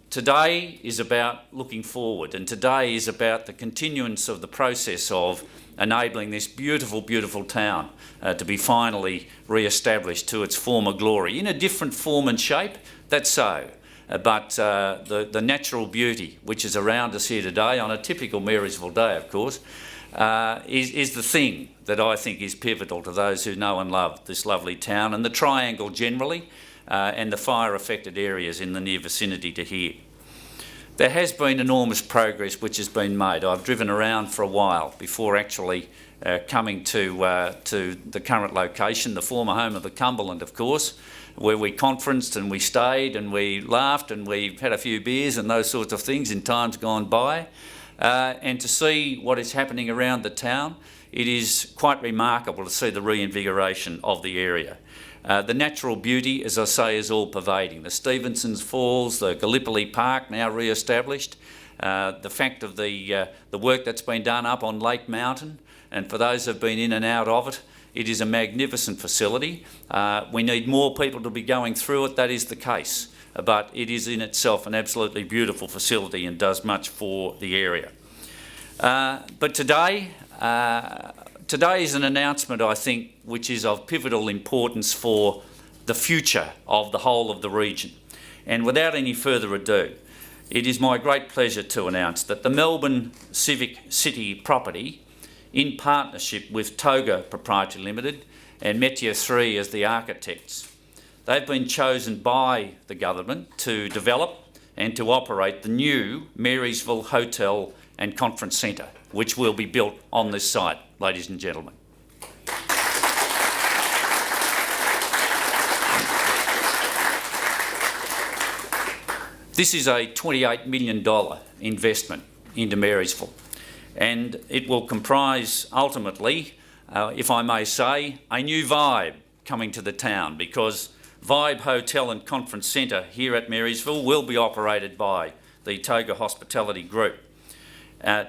Today is about looking forward, and today is about the continuance of the process of enabling this beautiful, beautiful town to be finally re-established to its former glory in a different form and shape, that's so. But the natural beauty which is around us here today, on a typical Marysville day of course, is the thing that I think is pivotal to those who know and love this lovely town, and the triangle generally, and the fire affected areas in the near vicinity to here. There has been enormous progress which has been made. I've driven around for a while before actually coming to the current location, the former home of the Cumberland of course, where we conferenced and we stayed and we laughed and we had a few beers and those sorts of things in times gone by. And to see what is happening around the town, it is quite remarkable to see the reinvigoration of the area. The natural beauty, as I say, is all pervading. The Stevenson's Falls, the Gallipoli Park now re-established, the fact of the work that's been done up on Lake Mountain, and for those who have been in and out of it, it is a magnificent facility. We need more people to be going through it, that is the case, but it is in itself an absolutely beautiful facility and does much for the area. But today is an announcement, I think, which is of pivotal importance for the future of the whole of the region. And without any further ado, it is my great pleasure to announce that the Melbourne Civic City property, in partnership with Toga Proprietary Limited and Metier 3 as the architects, they've been chosen by the government to develop and to operate the new Marysville Hotel and Conference Centre, which will be built on this site, ladies and gentlemen. This is a $28 million investment into Marysville, and it will comprise ultimately, if I may say, a new vibe coming to the town, because Vibe Hotel and Conference Centre here at Marysville will be operated by the Toga Hospitality Group.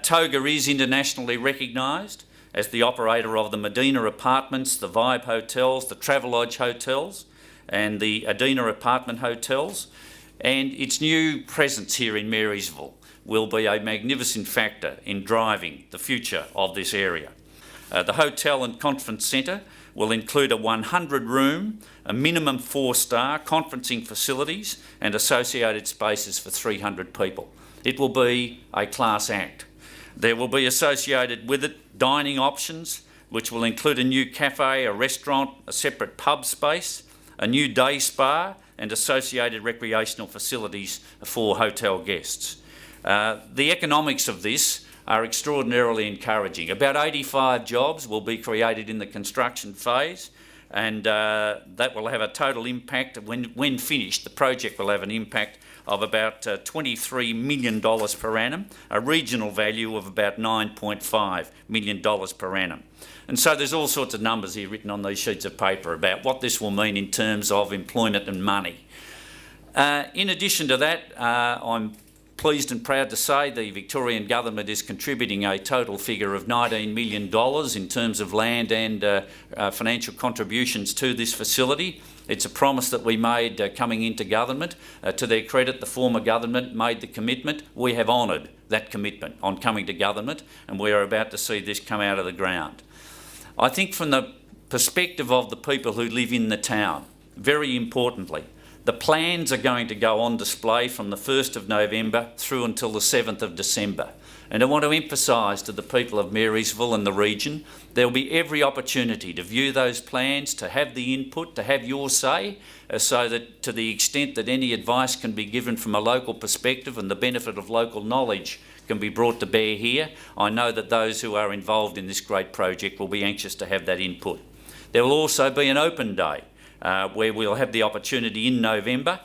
Toga is internationally recognised as the operator of the Medina Apartments, the Vibe Hotels, the Travelodge Hotels and the Adina Apartment Hotels, and its new presence here in Marysville will be a magnificent factor in driving the future of this area. The Hotel and Conference Centre will include a 100-room, a minimum 4-star conferencing facilities and associated spaces for 300 people. It will be a class act. There will be associated with it dining options, which will include a new cafe, a restaurant, a separate pub space, a new day spa and associated recreational facilities for hotel guests. The economics of this are extraordinarily encouraging. About 85 jobs will be created in the construction phase, and that will have a total impact. When finished, the project will have an impact of about $23 million per annum, a regional value of about $9.5 million per annum. And so there's all sorts of numbers here written on these sheets of paper about what this will mean in terms of employment and money. In addition to that, I'm pleased and proud to say the Victorian government is contributing a total figure of $19 million in terms of land and financial contributions to this facility. It's a promise that we made coming into government. To their credit, the former government made the commitment. We have honoured that commitment on coming to government, and we are about to see this come out of the ground. I think from the perspective of the people who live in the town, very importantly, the plans are going to go on display from the 1st of November through until the 7th of December. And I want to emphasise to the people of Marysville and the region, there will be every opportunity to view those plans, to have the input, to have your say, so that to the extent that any advice can be given from a local perspective and the benefit of local knowledge can be brought to bear here, I know that those who are involved in this great project will be anxious to have that input. There will also be an open day where we'll have the opportunity in November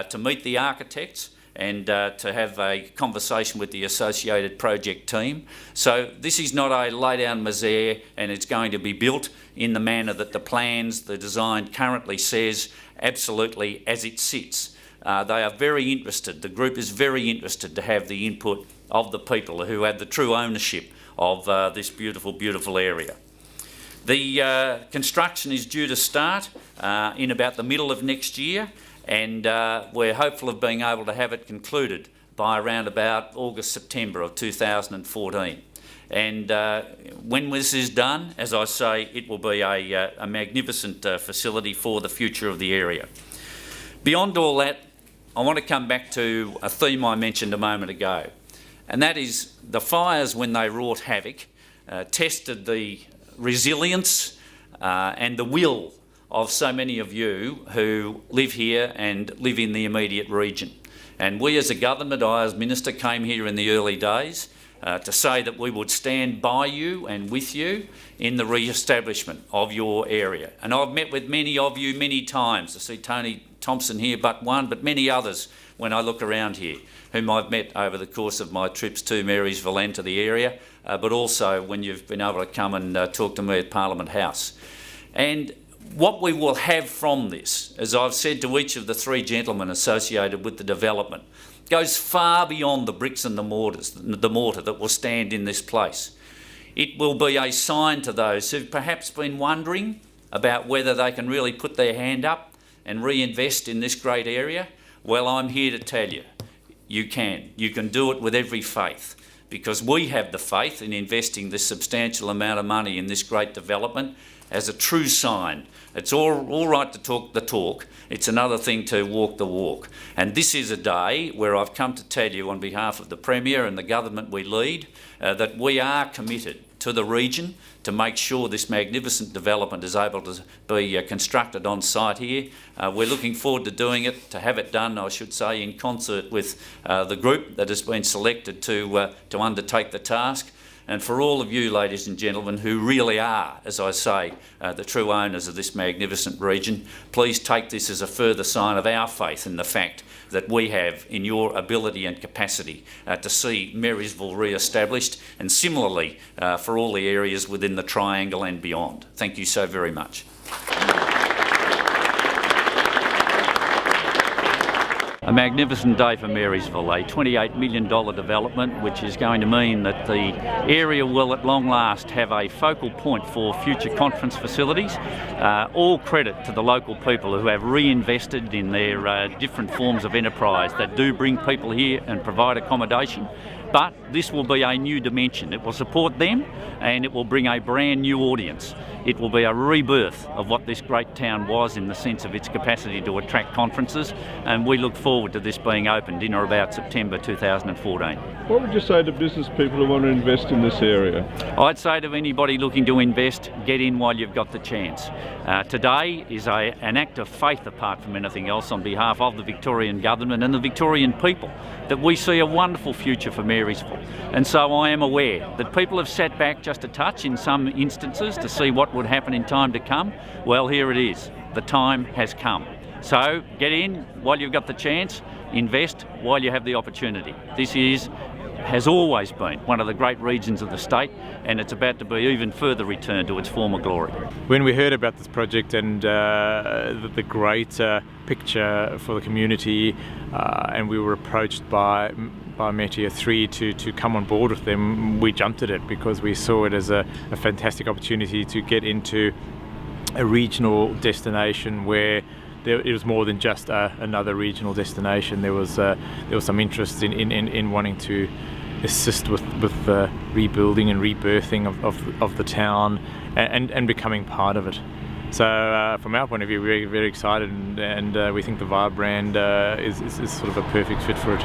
to meet the architects and to have a conversation with the associated project team. So this is not a lay-down misere, and it's going to be built in the manner that the plans, the design currently says, absolutely as it sits. They are very interested, the group is very interested to have the input of the people who have the true ownership of this beautiful, beautiful area. The construction is due to start in about the middle of next year, and we're hopeful of being able to have it concluded by around about August, September of 2014. And when this is done, as I say, it will be a magnificent facility for the future of the area. Beyond all that, I want to come back to a theme I mentioned a moment ago, and that is the fires, when they wrought havoc, tested the resilience and the will of so many of you who live here and live in the immediate region. And we as a government, I as Minister, came here in the early days to say that we would stand by you and with you in the re-establishment of your area. And I've met with many of you many times. I see Tony Thompson here but one, but many others when I look around here, whom I've met over the course of my trips to Marysville and to the area, but also when you've been able to come and talk to me at Parliament House. And what we will have from this, as I've said to each of the three gentlemen associated with the development, goes far beyond the bricks and the mortar that will stand in this place. It will be a sign to those who've perhaps been wondering about whether they can really put their hand up and reinvest in this great area. Well, I'm here to tell you, you can. You can do it with every faith, because we have the faith in investing this substantial amount of money in this great development as a true sign. It's all right to talk the talk, it's another thing to walk the walk. And this is a day where I've come to tell you on behalf of the Premier and the government we lead that we are committed to the region to make sure this magnificent development is able to be constructed on site here. We're looking forward to doing it, to have it done, I should say, in concert with the group that has been selected to undertake the task. And for all of you, ladies and gentlemen, who really are, as I say, the true owners of this magnificent region, please take this as a further sign of our faith in the fact that we have in your ability and capacity to see Marysville re-established, and similarly for all the areas within the Triangle and beyond. Thank you so very much. A magnificent day for Marysville, a $28 million development which is going to mean that the area will at long last have a focal point for future conference facilities. All credit to the local people who have reinvested in their different forms of enterprise that do bring people here and provide accommodation. But this will be a new dimension. It will support them and it will bring a brand new audience. It will be a rebirth of what this great town was in the sense of its capacity to attract conferences, and we look forward to this being opened in or about September 2014. What would you say to business people who want to invest in this area? I'd say to anybody looking to invest, get in while you've got the chance. Today is an act of faith apart from anything else on behalf of the Victorian government and the Victorian people that we see a wonderful future for Marysville. And so I am aware that people have sat back just a touch in some instances to see what would happen in time to come. Well, here it is. The time has come. So get in while you've got the chance, invest while you have the opportunity. This has always been one of the great regions of the state, and it's about to be even further returned to its former glory. When we heard about this project and the great picture for the community, and we were approached by Metier 3 to come on board with them, we jumped at it because we saw it as a fantastic opportunity to get into a regional destination where it was more than just another regional destination. There was some interest in wanting to assist with rebuilding and rebirthing of the town and becoming part of it. So from our point of view, we're very excited, and we think the VAR brand is sort of a perfect fit for it.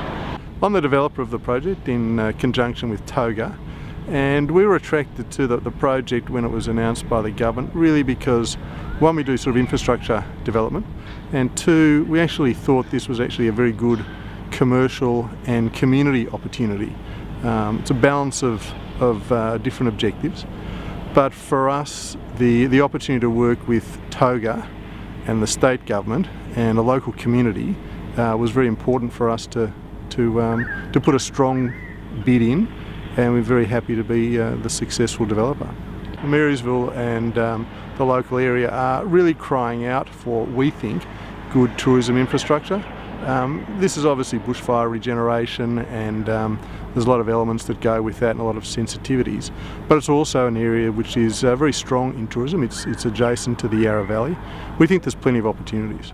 I'm the developer of the project in conjunction with Toga, and we were attracted to the project when it was announced by the government, really because one, we do sort of infrastructure development, and two, we actually thought this was actually a very good commercial and community opportunity. It's a balance of different objectives, but for us the opportunity to work with Toga and the state government and a local community was very important for us to put a strong bid in, and we're very happy to be the successful developer. Marysville and the local area are really crying out for, we think, good tourism infrastructure. This is obviously bushfire regeneration, and there's a lot of elements that go with that and a lot of sensitivities. But it's also an area which is very strong in tourism. It's adjacent to the Yarra Valley. We think there's plenty of opportunities.